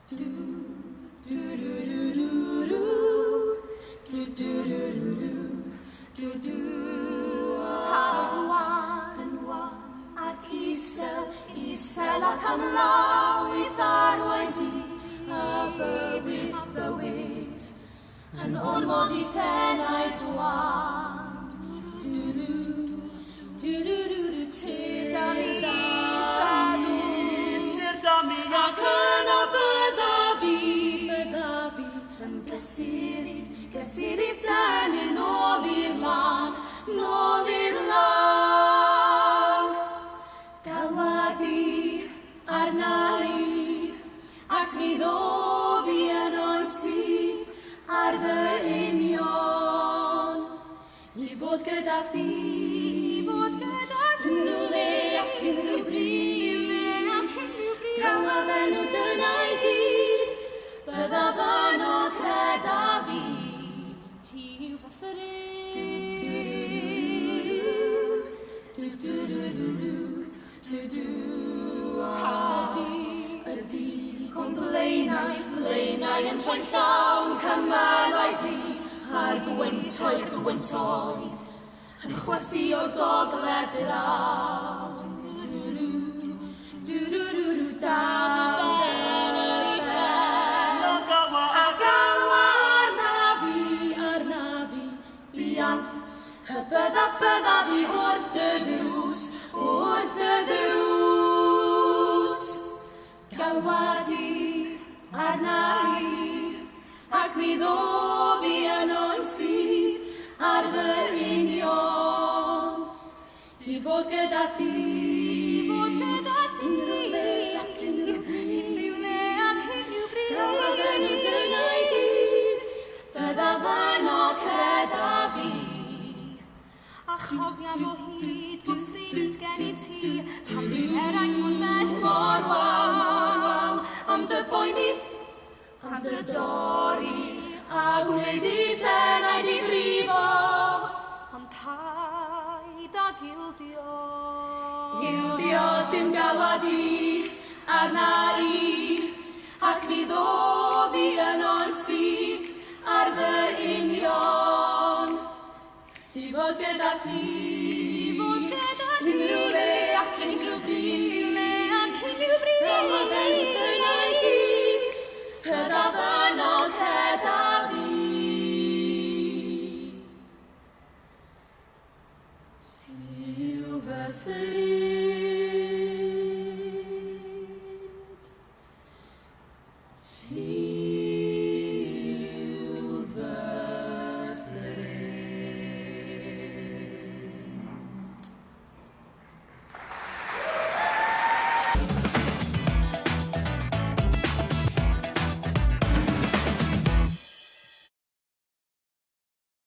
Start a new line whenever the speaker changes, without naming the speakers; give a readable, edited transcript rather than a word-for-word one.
Ac isel ac am law I tharwain di y bywyd yn ormod I phenau dwan Tydami ac yno bydda fi yn gysurydd denu nôl i'r lan galwadi arnau ac mi ddofi yn oesi ar fy union I fod gyda thi unrhyw le ac unrhyw bryd galwad enw dyna I gyd bydda fyno gyda fi ti yw fy ffyrdd Blaenau yn troi'n llawn cymalau di a'r gwyntoedd yn chwerthu o'r gogledd draw dal ben yr ufen a galwa arna fi bian bydda fi wrth y ddrws galwadi arna ac mi ddofi yn oesi ar fy union I fod gyda thi unrhyw le ac unrhyw bryd galwad enw dyna I gyd bydda fyno gyda fi a chofiam o hyd bod ffrind gen I ti pan fi eraill mor bell mor wal am dy boeni am dy dorri a gwneud I phenau di grifo am paid a gildio dim galwadi arna I ac mi ddofi yn oesi ar fy union I fod gyda thi